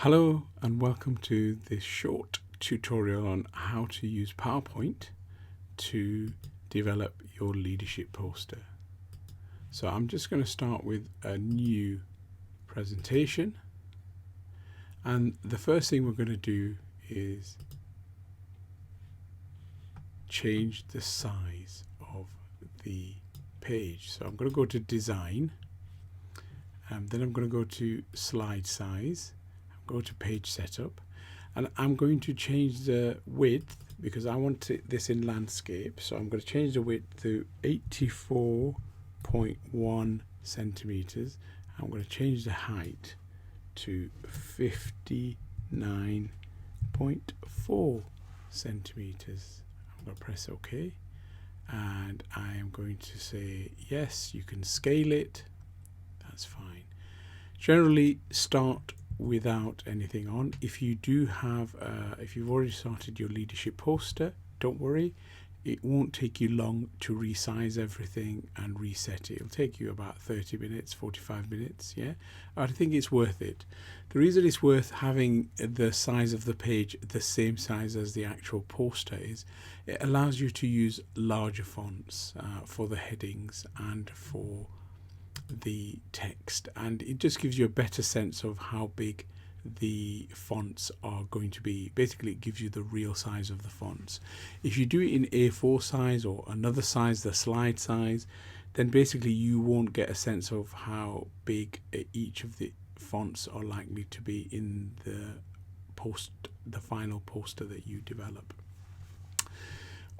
Hello and welcome to this short tutorial on how to use PowerPoint to develop your leadership poster. So I'm just going to start with a new presentation, and the first thing we're going to do is change the size of the page. So I'm going to go to Design, and then I'm going to go to Slide Size, go to Page Setup, and I'm going to change the width because I want this in landscape. So I'm going to change the width to 84.1 centimeters. I'm going to change the height to 59.4 centimeters. I'm going to press OK, and I am going to say yes, you can scale it. That's fine. Generally start without anything on. If you do have if you've already started your leadership poster, don't worry, it won't take you long to resize everything and reset it. It'll take you about 30 minutes, 45 minutes. Yeah, I think it's worth it. The reason it's worth having the size of the page the same size as the actual poster is it allows you to use larger fonts for the headings and for the text, and it just gives you a better sense of how big the fonts are going to be. Basically, it gives you the real size of the fonts. If you do it in A4 size or another size, the slide size, then basically you won't get a sense of how big each of the fonts are likely to be in the final poster that you develop.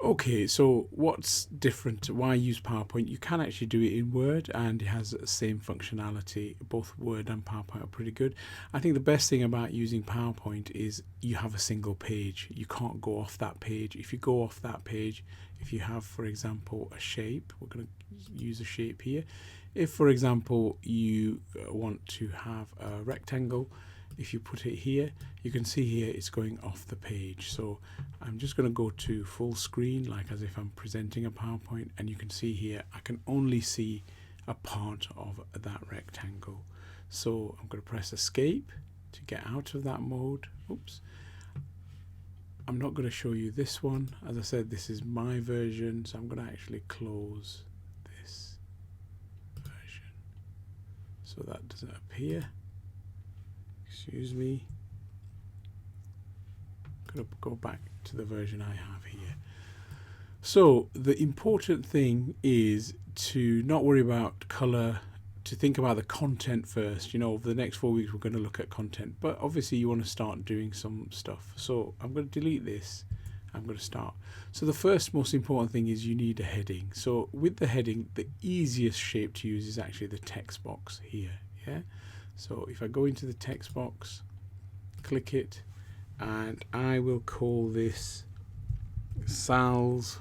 Okay, so what's different? Why use PowerPoint? You can actually do it in Word, and it has the same functionality. Both Word and PowerPoint are pretty good. I think the best thing about using PowerPoint is you have a single page. You can't go off that page. If you go off that page, if you have, for example, a shape, we're going to use a shape here. If, for example, you want to have a rectangle, if you put it here, you can see here it's going off the page. So I'm just going to go to full screen, like as if I'm presenting a PowerPoint, and you can see here I can only see a part of that rectangle. So I'm going to press Escape to get out of that mode. Oops. I'm not going to show you this one. As I said, this is my version, so I'm going to actually close this version so that doesn't appear. Excuse me. I'm going to go back to the version I have here. So the important thing is to not worry about color, to think about the content first. You know, over the next 4 weeks we're going to look at content, but obviously you want to start doing some stuff. So I'm going to delete this. I'm going to start. So the first most important thing is you need a heading. So with the heading, the easiest shape to use is actually the text box here. Yeah. So if I go into the text box, click it, and I will call this Sal's.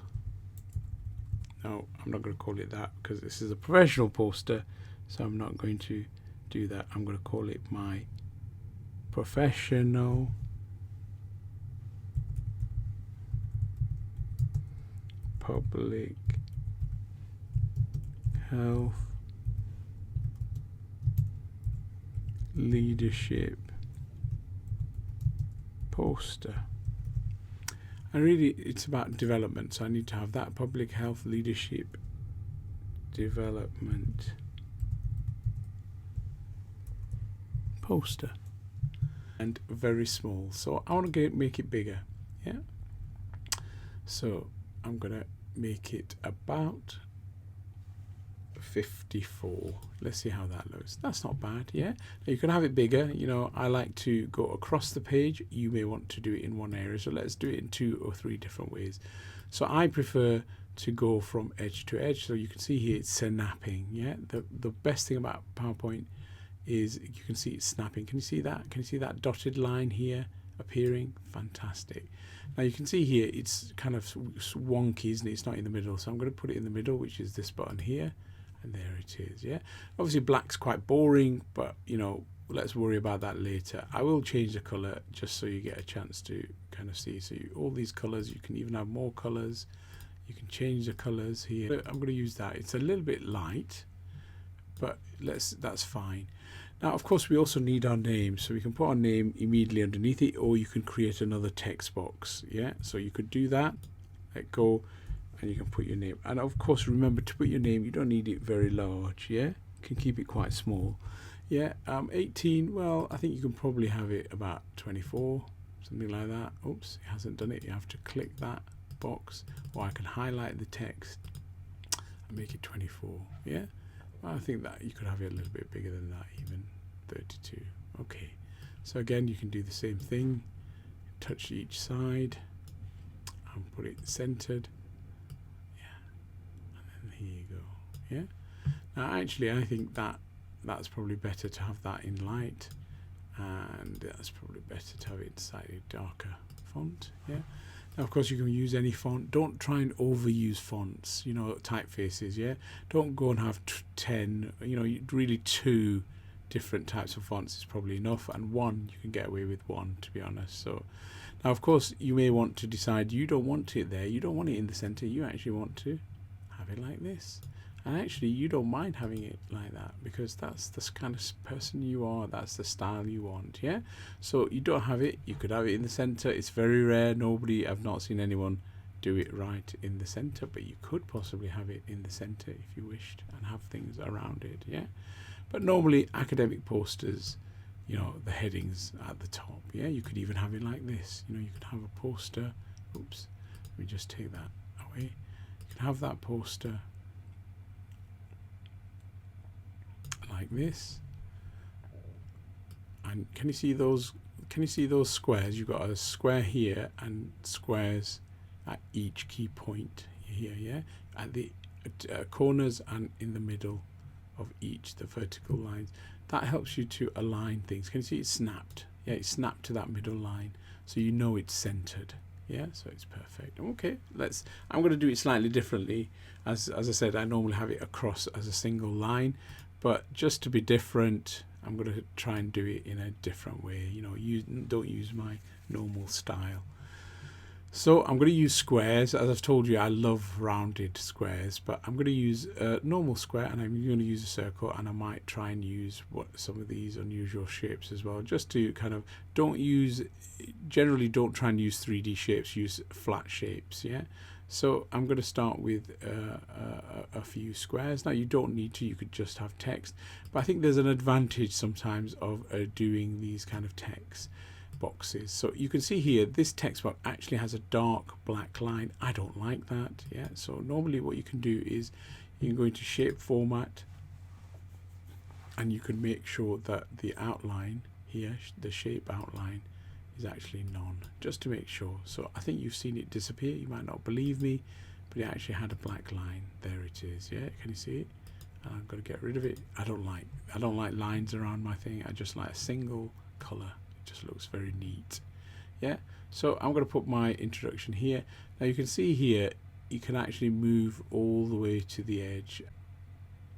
No, I'm not going to call it that because this is a professional poster, so I'm not going to do that. I'm going to call it my professional public health leadership poster. And really it's about development, so I need to have that public health leadership development poster, and very small, so I want to make it bigger. Yeah, so I'm gonna make it about 54. Let's see how that looks. That's not bad. Yeah, now you can have it bigger. You know, I like to go across the page. You may want to do it in one area, so let's do it in 2 or 3 different ways. So I prefer to go from edge to edge. So you can see here it's snapping. Yeah, the best thing about PowerPoint is you can see it's snapping. Can you see that? Can you see that dotted line here appearing? Fantastic. Now you can see here it's kind of wonky, isn't it? It's not in the middle, so I'm going to put it in the middle, which is this button here. And there it is. Yeah, obviously black's quite boring, but you know, let's worry about that later. I will change the color just so you get a chance to kind of see. So all these colors, you can even have more colors. You can change the colors here. I'm going to use that. It's a little bit light, but that's fine. Now, of course, we also need our name, so we can put our name immediately underneath it, or you can create another text box. Yeah, so you could do that. Let go, and you can put your name. And of course, remember to put your name, you don't need it very large. Yeah, you can keep it quite small. Yeah, 18. Well, I think you can probably have it about 24, something like that. Oops, it hasn't done it. You have to click that box, or I can highlight the text and make it 24. Yeah. I think that you could have it a little bit bigger than that, even 32. Okay, so again, you can do the same thing. Touch each side and put it centered. Yeah, and then here you go. Yeah. Now, actually, I think that's probably better to have that in light, and that's probably better to have it slightly darker font. Yeah. Now, of course, you can use any font. Don't try and overuse fonts, you know, typefaces, yeah? Don't go and have 10, you know, really 2 different types of fonts is probably enough, and 1, you can get away with 1, to be honest. So, now, of course, you may want to decide you don't want it there, you don't want it in the center, you actually want to have it like this. And actually, you don't mind having it like that, because that's the kind of person you are, that's the style you want, yeah? So you don't have it, you could have it in the center. It's very rare. I've not seen anyone do it right in the center, but you could possibly have it in the center if you wished, and have things around it, yeah? But normally, academic posters, you know, the headings at the top, yeah? You could even have it like this. You know, you could have a poster. Oops, let me just take that away. You can have that poster like this, and can you see those squares? You've got a square here and squares at each key point here, yeah, at the corners and in the middle of each, the vertical lines. That helps you to align things. Can you see it's snapped? Yeah, it's snapped to that middle line, so you know it's centered. Yeah, so it's perfect. Okay, I'm going to do it slightly differently. As I said, I normally have it across as a single line, but just to be different, I'm going to try and do it in a different way. You know, don't use my normal style. So I'm going to use squares. As I've told you, I love rounded squares, but I'm going to use a normal square, and I'm going to use a circle, and I might try and use some of these unusual shapes as well, just to kind of generally don't try and use 3D shapes, use flat shapes, yeah? So I'm going to start with a few squares. Now, you don't need to, you could just have text, but I think there's an advantage sometimes of doing these kind of text boxes. So you can see here, this text box actually has a dark black line. I don't like that, yeah? So normally what you can do is you can go into shape format, and you can make sure that the outline here, the shape outline, is actually none, just to make sure. So I think you've seen it disappear. You might not believe me, but it actually had a black line. There it is. Yeah, can you see it? And I'm going to get rid of it. I don't like lines around my thing. I just like a single color. It just looks very neat. Yeah. So I'm going to put my introduction here. Now you can see here, you can actually move all the way to the edge.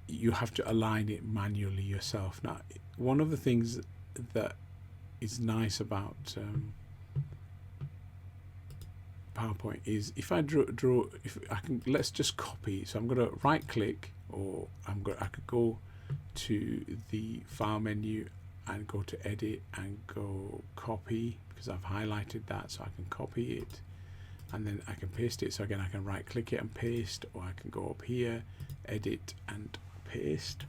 You have to align it manually yourself. Now, one of the things that is nice about PowerPoint is if I draw, if I can, let's just copy. So I'm going to right click, or I could go to the file menu and go to edit and go copy, because I've highlighted that, so I can copy it, and then I can paste it. So again, I can right click it and paste, or I can go up here, edit and paste.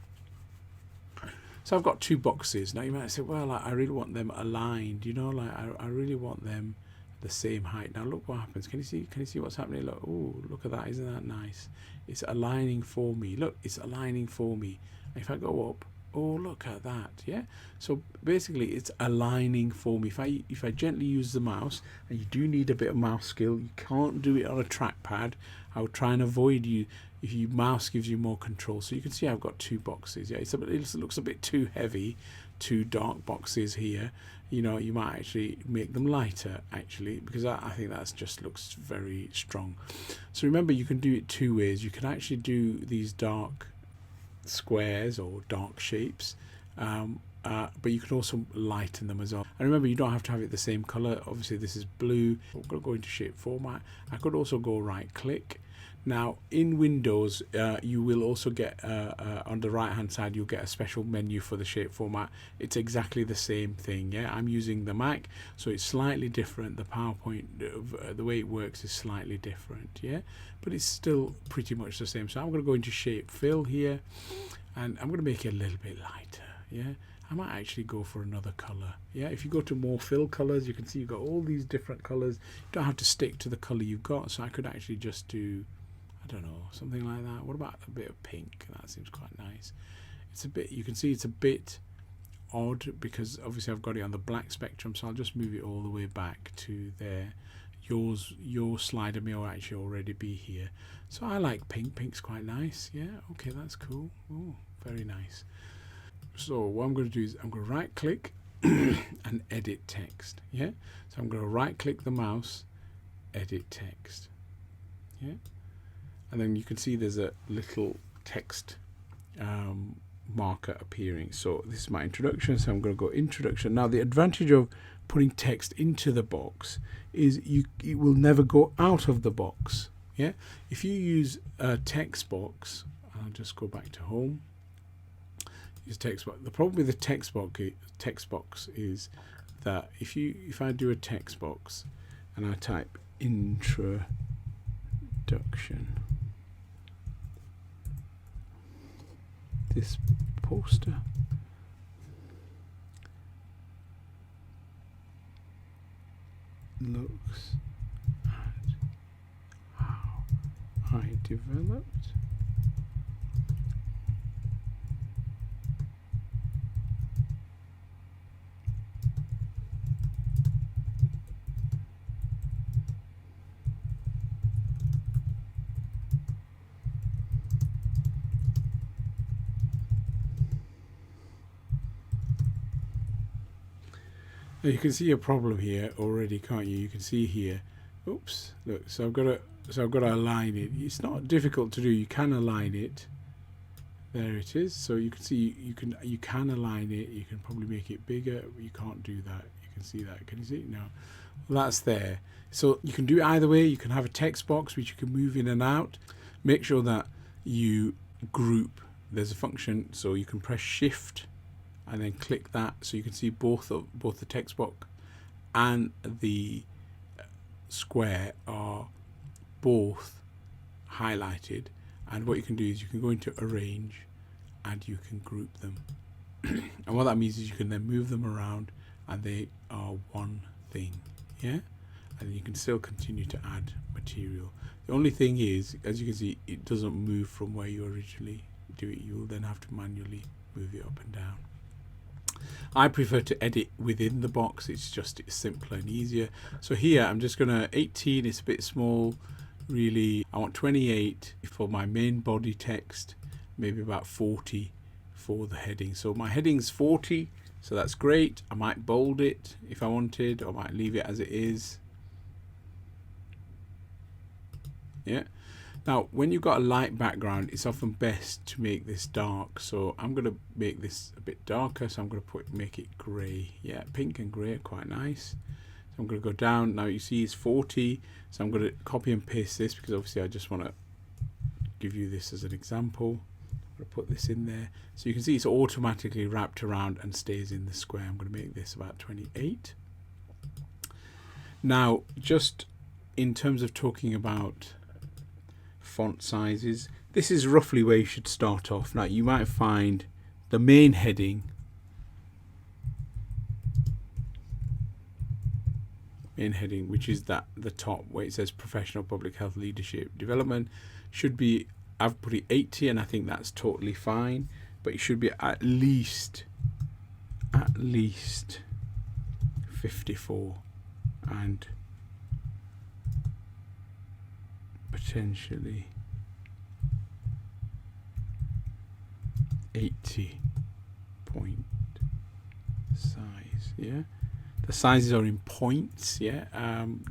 So I've got 2 boxes. Now you might say, well, I really want them aligned, you know, like I really want them the same height. Now look what happens. Can you see what's happening? Look, oh, look at that. Isn't that nice? It's aligning for me. Look, it's aligning for me. If I go up, oh, look at that. Yeah. So basically it's aligning for me. If I gently use the mouse, and you do need a bit of mouse skill, you can't do it on a trackpad. I would try and avoid you. If your mouse gives you more control. So you can see I've got 2 boxes. Yeah, it looks a bit too heavy, 2 dark boxes here. You know, you might actually make them lighter, actually, because I think that just looks very strong. So remember, you can do it 2 ways. You can actually do these dark squares or dark shapes but you can also lighten them as well. And remember, you don't have to have it the same color. Obviously this is blue. I'm going to go into shape format. I could also go right click. Now in Windows you will also get on the right hand side you'll get a special menu for the shape format. It's exactly the same thing. Yeah, I'm using the Mac, so it's slightly different. The PowerPoint, the way it works is slightly different, yeah, but it's still pretty much the same. So I'm going to go into shape fill here, and I'm going to make it a little bit lighter. Yeah, I might actually go for another color. Yeah, if you go to more fill colors, you can see you've got all these different colors. You don't have to stick to the color you've got, so I could actually just do, I don't know, something like that. What about a bit of pink? That seems quite nice. It's a bit, you can see it's a bit odd because obviously I've got it on the black spectrum, so I'll just move it all the way back to there. Your slider may actually already be here. So I like pink. Pink's quite nice. Yeah, okay, that's cool. Oh, very nice. So what I'm going to do is I'm going to right click and edit text. Yeah, so I'm going to right click the mouse, edit text. Yeah, and then you can see there's a little text marker appearing. So this is my introduction, so I'm going to go introduction. Now the advantage of putting text into the box is it will never go out of the box. Yeah, if you use a text box, I'll just go back to home. Use text box. The problem with the text box is that if I do a text box and I type introduction, this poster looks at how I developed Now you can see a problem here already, can't you? You can see here, oops, look, so I've got to align it. It's not difficult to do. You can align it. There it is. So you can see you can align it. You can probably make it bigger. You can't do that. You can see that. Can you see it now? Well, that's there. So you can do it either way. You can have a text box which you can move in and out. Make sure that you group. There's a function, so you can press Shift and then click that, so you can see both the text box and the square are both highlighted. And what you can do is you can go into arrange and you can group them. And what that means is you can then move them around and they are one thing. Yeah, and you can still continue to add material. The only thing is, as you can see, it doesn't move from where you originally do it. You will then have to manually move it up and down. I prefer to edit within the box. It's simpler and easier. So here I'm just gonna 18. It's a bit small, really. I want 28 for my main body text, maybe about 40 for the heading. So my heading's 40, so that's great. I might bold it if I wanted, or I might leave it as it is. Yeah. Now, when you've got a light background, it's often best to make this dark. So I'm going to make this a bit darker. So I'm going to make it grey. Yeah, pink and grey are quite nice. So I'm going to go down. Now you see it's 40. So I'm going to copy and paste this because obviously I just want to give you this as an example. I'm going to put this in there. So you can see it's automatically wrapped around and stays in the square. I'm going to make this about 28. Now, just in terms of talking about font sizes, this is roughly where you should start off. Now you might find the main heading, which is the top where it says professional public health leadership development, should be, I've put it 80 and I think that's totally fine, but it should be at least 54 and potentially 80 point size. Yeah, the sizes are in points. Yeah,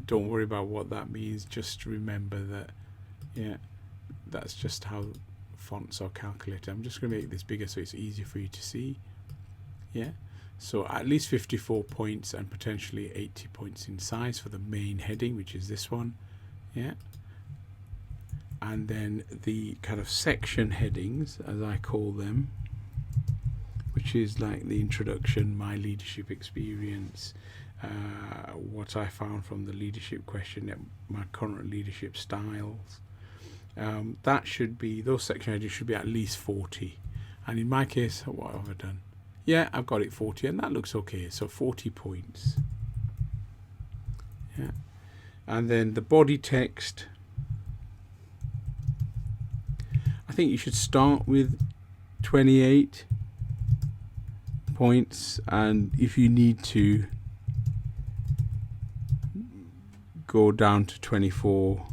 don't worry about what that means. Just remember that, yeah, that's just how fonts are calculated. I'm just going to make this bigger so it's easier for you to see. Yeah, so at least 54 points and potentially 80 points in size for the main heading, which is this one. Yeah, and then the kind of section headings, as I call them, which is like the introduction, my leadership experience, what I found from the leadership question, my current leadership styles. That should be, those section headings should be at least 40. And in my case, what have I done? Yeah, I've got it 40, and that looks okay. So 40 points. Yeah, and then the body text. I think you should start with 28 points, and if you need to, go down to 24,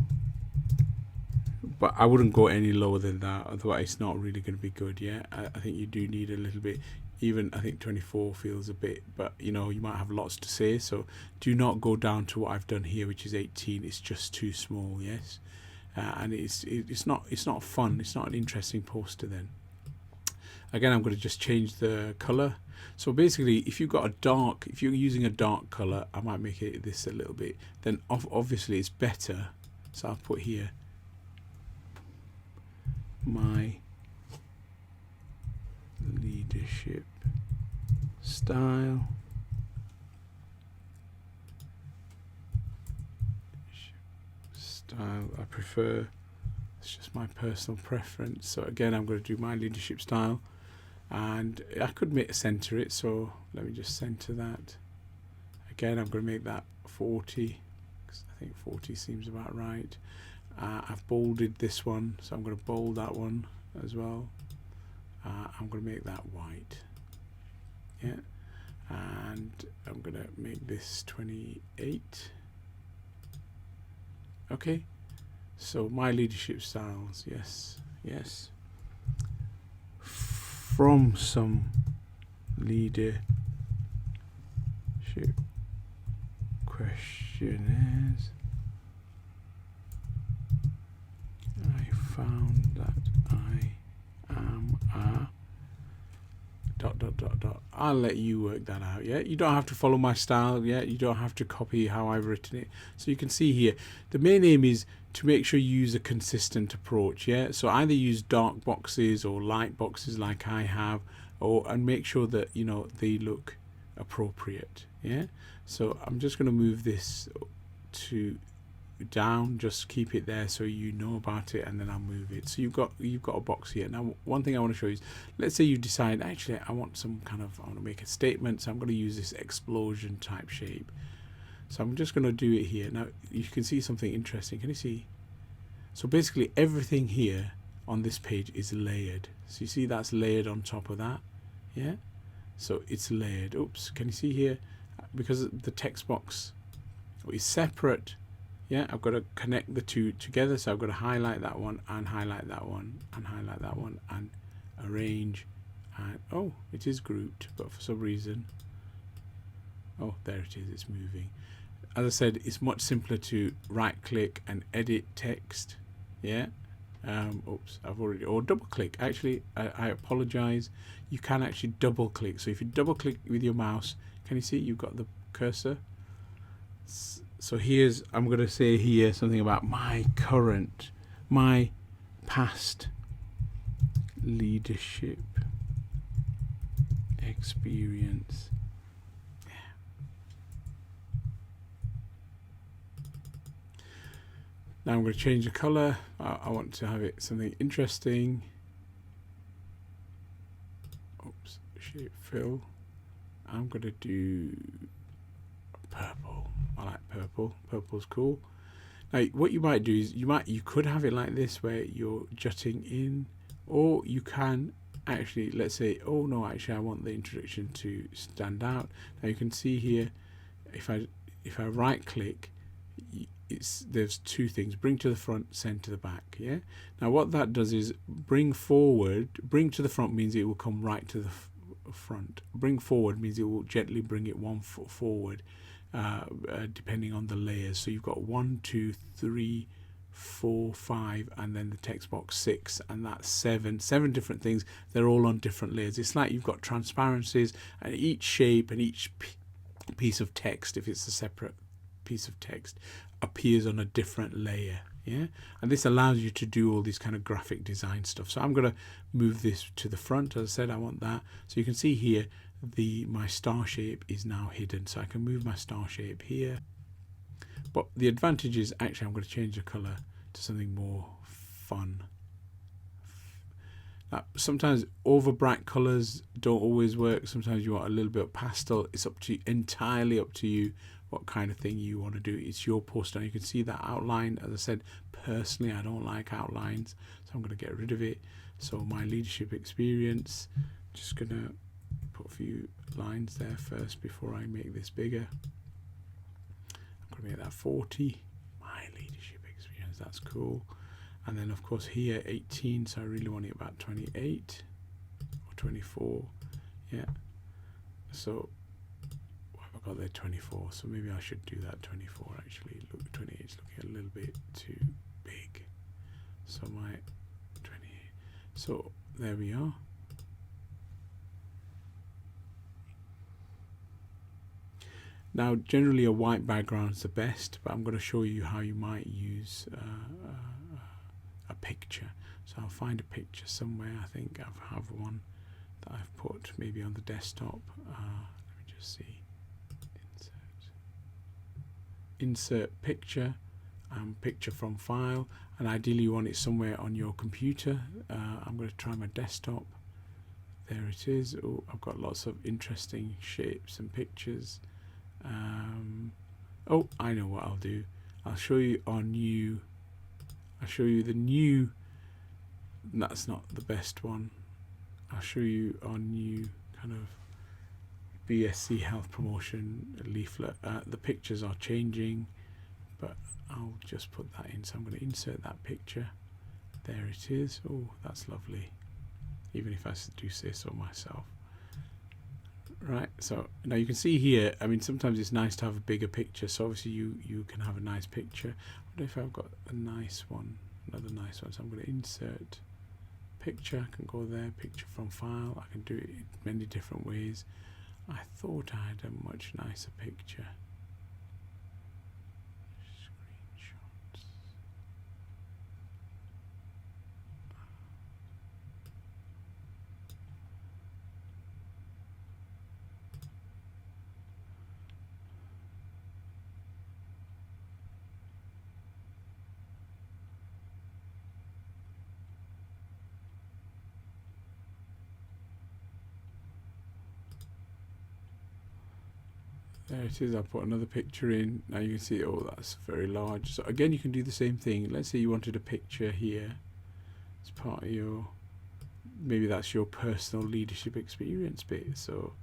but I wouldn't go any lower than that, otherwise it's not really going to be good. Yeah, I think you do need a little bit. Even I think 24 feels a bit, but you know, you might have lots to say, so do not go down to what I've done here, which is 18. It's just too small. Yes, and it's not fun. It's not an interesting poster then. Again, I'm going to just change the color. So basically, if you've got a dark, if you're using a dark color, I might make it this a little bit. Then obviously it's better. So I'll put here my leadership style. I prefer, it's just my personal preference. So again, I'm going to do my leadership style, and I could center it, so let me just center that. Again, I'm going to make that 40 because I think 40 seems about right. I've bolded this one, so I'm going to bold that one as well. I'm going to make that white. Yeah, and I'm going to make this 28. Okay, so my leadership styles, yes. From some leadership questionnaires, I found that I am a ... I'll let you work that out. Yeah, you don't have to follow my style. Yeah, you don't have to copy how I've written it. So you can see here, the main aim is to make sure you use a consistent approach. Yeah, so either use dark boxes or light boxes like I have, and make sure that you know they look appropriate. Yeah, so I'm just going to move this to down, just keep it there so you know about it, and then I'll move it. So you've got a box here. Now one thing I want to show you is, let's say you decide actually I want to make a statement, so I'm going to use this explosion type shape. So I'm just going to do it here. Now you can see something interesting. Can you see? So basically everything here on this page is layered. So you see that's layered on top of that. Yeah, so it's layered. Oops, can you see here? Because the text box is separate. Yeah, I've got to connect the two together, so I've got to highlight that one and highlight that one and highlight that one and arrange, and oh, it is grouped, but for some reason, oh, there it is, it's moving. As I said, it's much simpler to right click and edit text. Yeah, oops, I've already, or double click. Actually, I apologize, you can actually double click. So if you double click with your mouse, can you see you've got the cursor? So here's, I'm going to say here something about my past leadership experience. Yeah. Now I'm going to change the color. I want to have it something interesting. Oops, shape fill. I'm going to do purple. I like purple. Purple's cool. Now what you might do is you could have it like this where you're jutting in, or you can actually, let's say, oh no, actually I want the introduction to stand out. Now you can see here, if I right click, there's two things: bring to the front, send to the back. Yeah. Now what that does is bring to the front means it will come right to the front. Bring forward means it will gently bring it 1 foot forward, depending on the layers. So you've got 1, 2, 3, 4, 5, and then the text box 6, and that's 7 different things. They're all on different layers. It's like you've got transparencies, and each shape and each piece of text, if it's a separate piece of text, appears on a different layer. Yeah, and this allows you to do all these kind of graphic design stuff. So I'm going to move this to the front. As I said, I want that. So you can see here my star shape is now hidden, so I can move my star shape here. But the advantage is, actually I'm going to change the color to something more fun. Now, sometimes over bright colors don't always work. Sometimes you want a little bit of pastel. It's entirely up to you what kind of thing you want to do. It's your poster. You can see that outline. As I said, personally I don't like outlines, so I'm going to get rid of it. So my leadership experience, just going to put a few lines there first before I make this bigger. I'm going to make that 40. My leadership experience, that's cool. And then of course here 18, so I really want it about 28 or 24. Yeah, so I've got there 24, so maybe I should do that 24 actually. Look, 28 is looking a little bit too big, so my 28. So there we are. Now generally a white background is the best, but I'm going to show you how you might use a picture. So I'll find a picture somewhere. I think I have one that I've put maybe on the desktop. Let me just see. Insert picture, picture from file, and ideally you want it somewhere on your computer. I'm going to try my desktop. There it is. Oh, I've got lots of interesting shapes and pictures. Oh, I know what I'll do. I'll show you our new. I'll show you the new. That's not the best one. I'll show you our new kind of BSc health promotion leaflet. The pictures are changing, but I'll just put that in. So I'm going to insert that picture. There it is. Oh, that's lovely. Even if I do say so myself. Right, so now you can see here, I mean, sometimes it's nice to have a bigger picture, so obviously you can have a nice picture. I wonder if I've got a nice one, another nice one. So I'm going to insert picture. I can go there, picture from file. I can do it in many different ways. I thought I had a much nicer picture. Screenshots. There it is. I'll put another picture in. Now you can see, oh, that's very large. So again, you can do the same thing. Let's say you wanted a picture here as part of your, maybe that's your personal leadership experience bit. So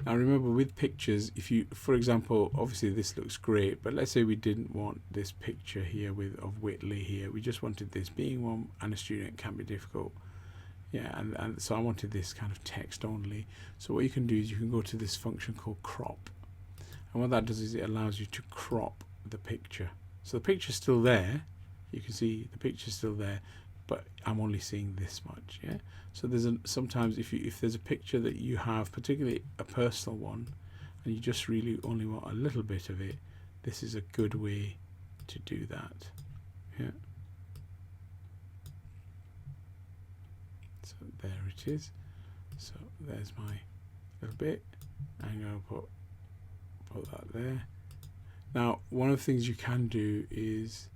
now remember, with pictures, if you, for example, obviously this looks great, but let's say we didn't want this picture here of Whitley here. We just wanted this. Being one and a student can be difficult. Yeah, and so I wanted this kind of text only. So what you can do is you can go to this function called crop. And what that does is it allows you to crop the picture. So the picture's still there. You can see the picture's still there, but I'm only seeing this much. Yeah. So there's sometimes if there's a picture that you have, particularly a personal one, and you just really only want a little bit of it, this is a good way to do that. Yeah. So there it is. So there's my little bit. I'm going to put that there. Now, one of the things you can do is,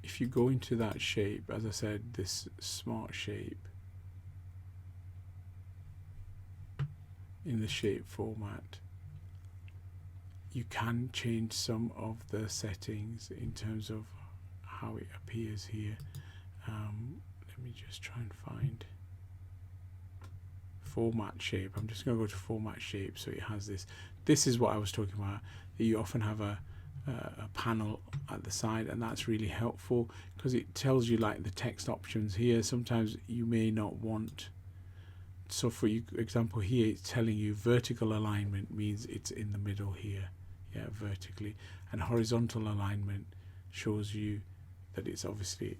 if you go into that shape, as I said, this smart shape in the shape format, you can change some of the settings in terms of how it appears here. Let me just try and find format shape. I'm just going to go to format shape, so it has this. This is what I was talking about, that you often have a panel at the side, and that's really helpful because it tells you like the text options here. Sometimes you may not want so for example here, it's telling you vertical alignment means it's in the middle here, yeah, vertically, and horizontal alignment shows you that it's obviously,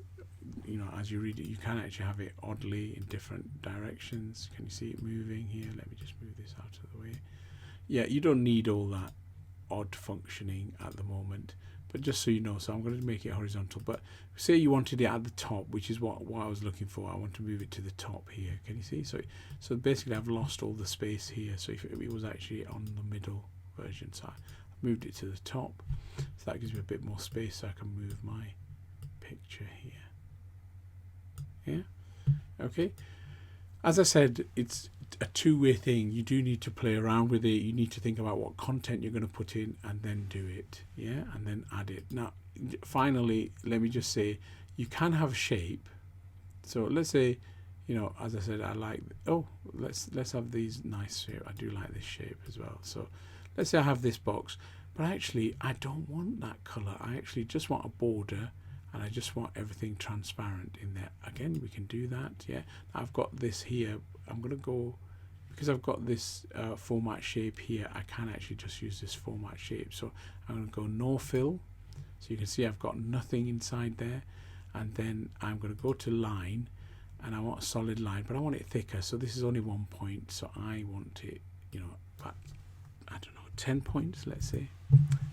you know, as you read it, you can actually have it oddly in different directions. Can you see it moving here? Let me just move this out of the way. Yeah, you don't need all that odd functioning at the moment, but just so you know, so I'm going to make it horizontal. But say you wanted it at the top, which is what I was looking for. I want to move it to the top here. Can you see? So basically I've lost all the space here. So if it was actually on the middle version, so I moved it to the top, so that gives me a bit more space so I can move my picture here. Yeah, okay. As I said, it's a two-way thing. You do need to play around with it. You need to think about what content you're going to put in and then do it, yeah, and then add it. Now finally, let me just say, you can have shape. So let's say, you know, as I said, I like, oh, let's have these nice shape. I do like this shape as well. So let's say I have this box, but actually I don't want that color. I actually just want a border, and I just want everything transparent in there. Again, we can do that, yeah. I've got this here. I'm going to go, because I've got this format shape here, I can actually just use this format shape. So I'm going to go no fill. So you can see I've got nothing inside there. And then I'm going to go to line, and I want a solid line, but I want it thicker. So this is only 1 point. So I want it, you know, about, I don't know, 10 points, let's say.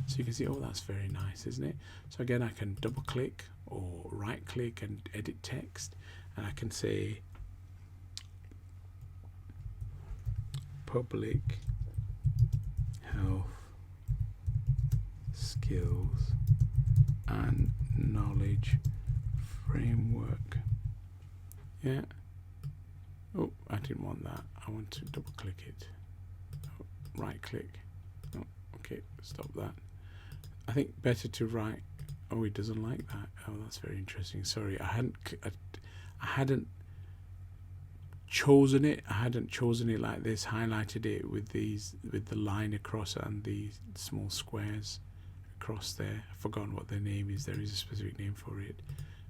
So you can see, oh, that's very nice, isn't it? So again, I can double click or right click and edit text, and I can say public health skills and knowledge framework. Yeah. Oh, I didn't want that. I want to double click it. Oh, right click. Oh, okay, stop that. I think better to right. Oh, he doesn't like that. Oh, that's very interesting. Sorry, I hadn't chosen it. I hadn't chosen it like this. Highlighted it with the line across and the small squares across there. I've forgotten what their name is. There is a specific name for it.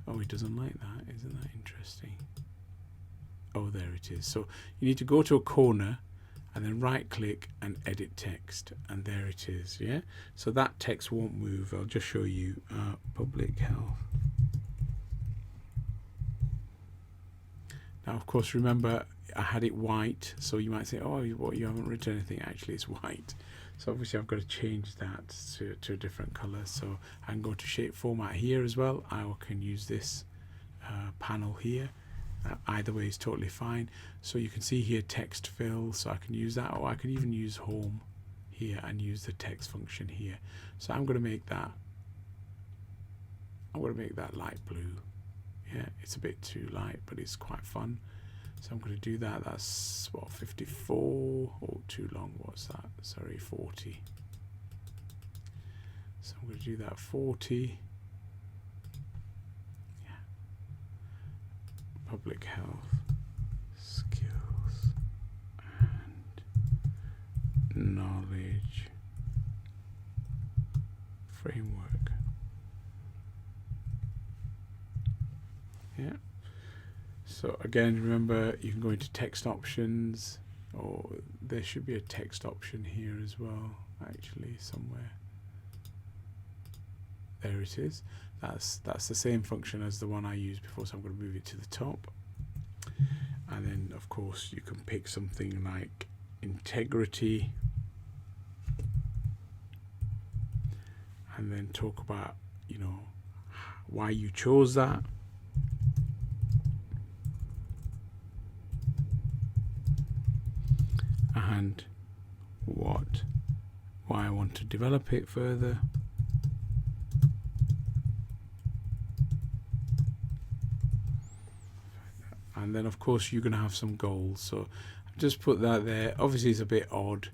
Oh, he doesn't like that. Isn't that interesting? Oh, there it is. So you need to go to a corner and then right click and edit text, and there it is, yeah. So that text won't move. I'll just show you public health. Now of course, remember I had it white, so you might say, oh, what, you haven't written anything. Actually it's white, so obviously I've got to change that to a different color. So I can go to shape format here as well. I can use this panel here. Either way is totally fine. So you can see here text fill, so I can use that, or I can even use home here and use the text function here. So I'm going to make that light blue. Yeah, it's a bit too light, but it's quite fun. So I'm going to do that. That's what, 54? Oh, too long. What's that? Sorry, 40. So I'm going to do that 40. Public health skills and knowledge framework. Yeah. So again, remember, you can go into text options, or there should be a text option here as well, actually, somewhere. There it is. That's the same function as the one I used before, so I'm going to move it to the top. And then of course you can pick something like integrity, and then talk about, you know, why you chose that. And why I want to develop it further. And then of course you're going to have some goals, so just put that there. Obviously it's a bit odd,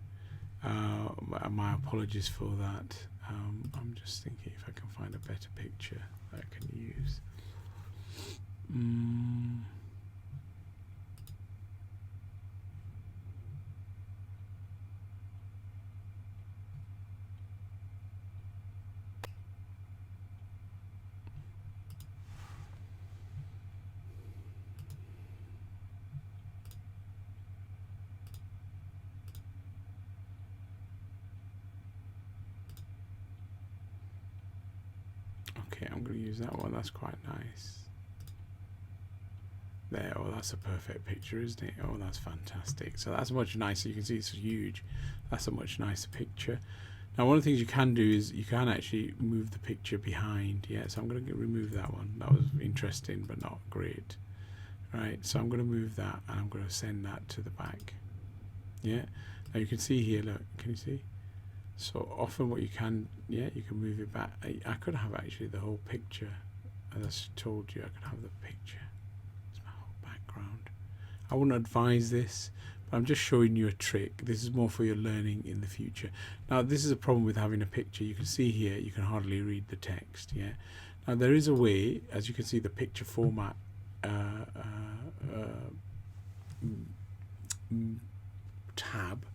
my apologies for that. I'm just thinking if I can find a better picture that I can use. Okay, I'm going to use that one. That's quite nice. There, oh, that's a perfect picture, isn't it? Oh, that's fantastic. So that's much nicer. You can see it's huge. That's a much nicer picture. Now, one of the things you can do is you can actually move the picture behind. Yeah, so I'm going to remove that one. That was interesting, but not great. Right, so I'm going to move that and I'm going to send that to the back. Yeah, now you can see here, look, can you see? So often what you can, yeah, you can move it back. I could have actually the whole picture. As I told you, I could have the picture. It's my whole background. I wouldn't advise this, but I'm just showing you a trick. This is more for your learning in the future. Now, this is a problem with having a picture. You can see here, you can hardly read the text, yeah? Now, there is a way, as you can see, the picture format tab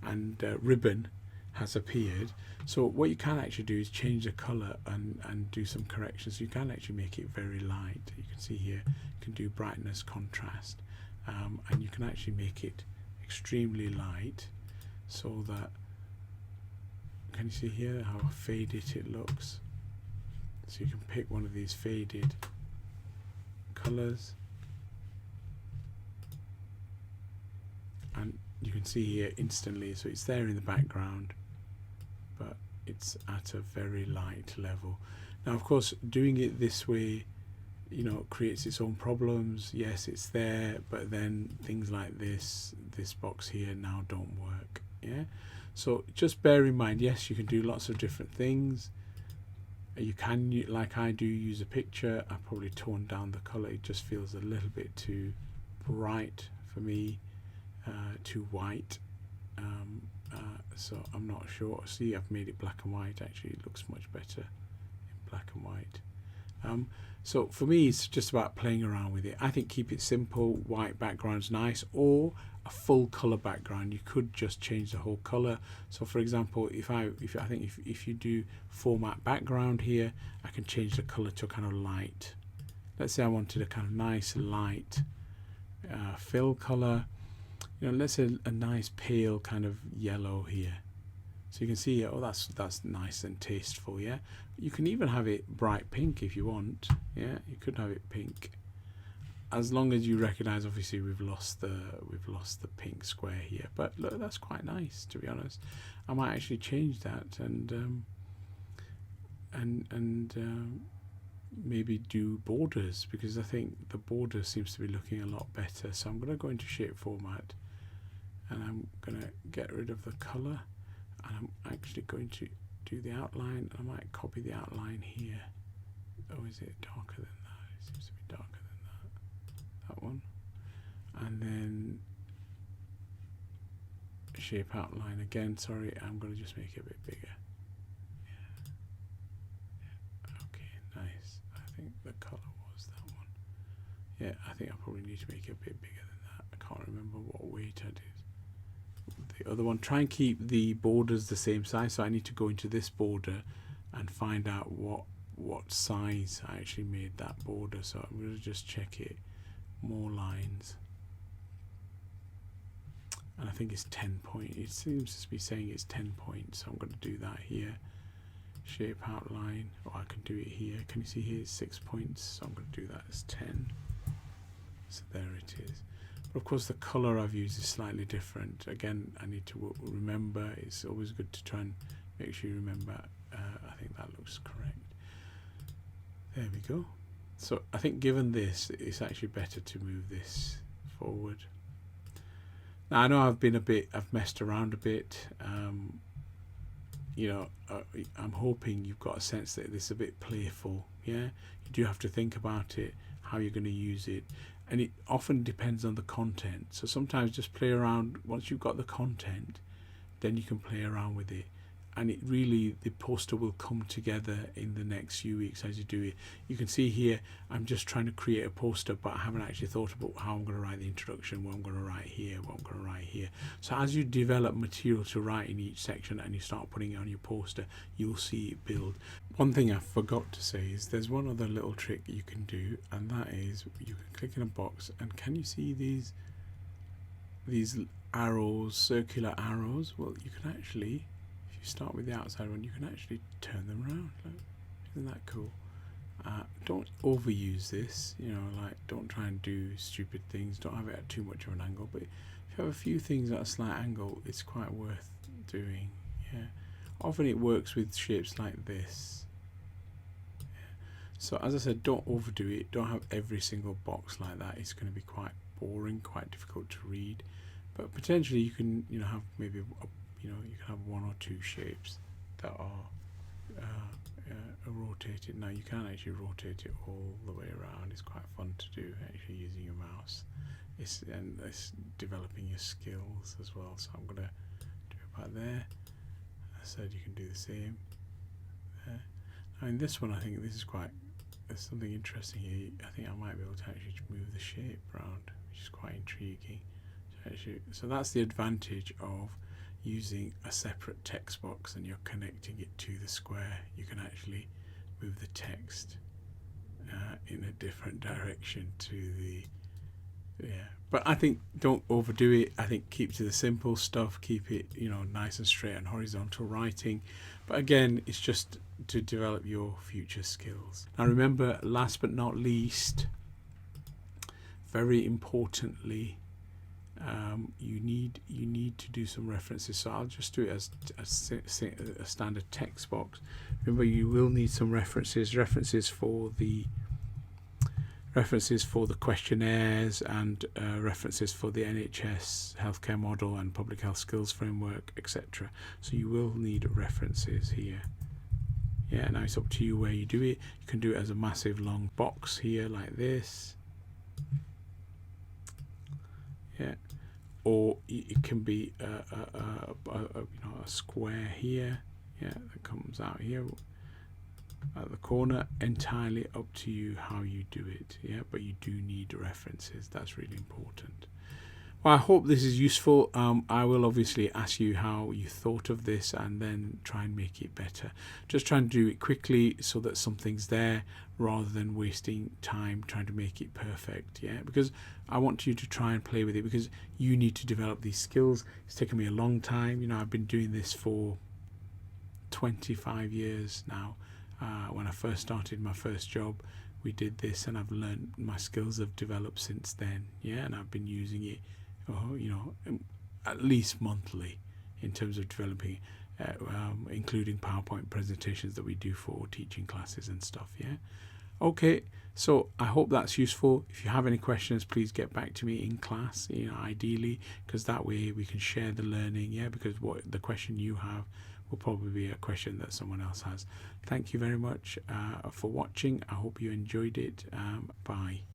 and ribbon has appeared. So what you can actually do is change the color and do some corrections. You can actually make it very light. You can see here, you can do brightness, contrast, and you can actually make it extremely light so that, can you see here how faded it looks? So you can pick one of these faded colors, and you can see here instantly, so it's there in the background, but it's at a very light level. Now, of course, doing it this way, you know, creates its own problems. Yes, it's there, but then things like this box here now don't work. Yeah, so just bear in mind, yes, you can do lots of different things. You can, like I do, use a picture. I probably toned down the color. It just feels a little bit too bright for me, too white. So I'm not sure. See, I've made it black and white. Actually, it looks much better in black and white. So for me, it's just about playing around with it. I think keep it simple. White background's nice, or a full color background. You could just change the whole color. So for example, if you do format background here, I can change the color to kind of light. Let's say I wanted a kind of nice light fill color. You know, let's say a nice pale kind of yellow here. So you can see, oh, that's nice and tasteful, yeah. You can even have it bright pink if you want, yeah. You could have it pink, as long as you recognise. Obviously, we've lost the pink square here, but look, that's quite nice, to be honest. I might actually change that and maybe do borders, because I think the border seems to be looking a lot better. So I'm going to go into shape format, and I'm going to get rid of the colour. And I'm actually going to do the outline. I might copy the outline here. Oh, is it darker than that? It seems to be darker than that one. And then shape outline again. Sorry, I'm going to just make it a bit bigger. Yeah. Okay, nice. I think the colour was that one. Yeah, I think I probably need to make it a bit bigger than that. I can't remember what weight I did. The other one, try and keep the borders the same size, so I need to go into this border and find out what size I actually made that border. So I'm going to just check it, more lines, and I think it's 10 point. It seems to be saying it's 10 points, so I'm going to do that here. Shape outline, or I can do it here. Can you see here it's 6 points, so I'm going to do that as 10. So there it is. But of course the colour I've used is slightly different. Again, I need to remember. It's always good to try and make sure you remember. I think that looks correct. There we go. So I think given this, it's actually better to move this forward. Now I know I've messed around a bit. You know, I'm hoping you've got a sense that this is a bit playful. Yeah, you do have to think about it, how you're going to use it. And it often depends on the content. So sometimes just play around. Once you've got the content, then you can play around with it. And it really, the poster will come together in the next few weeks as you do it. You can see here, I'm just trying to create a poster, but I haven't actually thought about how I'm going to write the introduction, what I'm going to write here, what I'm going to write here. So as you develop material to write in each section and you start putting it on your poster, you'll see it build. One thing I forgot to say is there's one other little trick you can do, and that is you can click in a box, and can you see these arrows, circular arrows? Well, you can actually, if you start with the outside one, you can actually turn them around. Look, isn't Isn't that cool? Don't overuse this, like don't try and do stupid things. Don't have it at too much of an angle, but if you have a few things at a slight angle, it's quite worth doing. Yeah, often it works with shapes like this. So as I said, don't overdo it. Don't have every single box like that. It's going to be quite boring, quite difficult to read. But potentially you can, have maybe, you can have one or two shapes that are rotated. Now you can actually rotate it all the way around. It's quite fun to do actually using your mouse. It's developing your skills as well. So I'm going to do it about there. As I said, you can do the same there. Now in this one, I think there's something interesting here. I think I might be able to actually move the shape around, which is quite intriguing. So that's the advantage of using a separate text box and you're connecting it to the square. You can actually move the text in a different direction to the but I think don't overdo it. I think keep to the simple stuff, keep it nice and straight and horizontal writing, but again, it's just to develop your future skills. Now remember, last but not least, very importantly, you need to do some references. So I'll just do it as a standard text box. Remember, you will need some references for the questionnaires and references for the NHS healthcare model and public health skills framework, etc. So you will need references here. Yeah, now it's up to you where you do it. You can do it as a massive long box here like this. Yeah, or it can be a square here. Yeah, that comes out here at the corner. Entirely up to you how you do it. Yeah, but you do need references. That's really important. Well, I hope this is useful. I will obviously ask you how you thought of this and then try and make it better. Just trying to do it quickly so that something's there rather than wasting time trying to make it perfect. Yeah, because I want you to try and play with it because you need to develop these skills. It's taken me a long time. I've been doing this for 25 years now. When I first started my first job, we did this and I've learned, my skills have developed since then. Yeah, and I've been using it at least monthly in terms of developing, including PowerPoint presentations that we do for teaching classes and stuff. Yeah. Okay, so I hope that's useful. If you have any questions, please get back to me in class, ideally, because that way we can share the learning. Yeah, because what the question you have will probably be a question that someone else has. Thank you very much for watching. I hope you enjoyed it. Bye.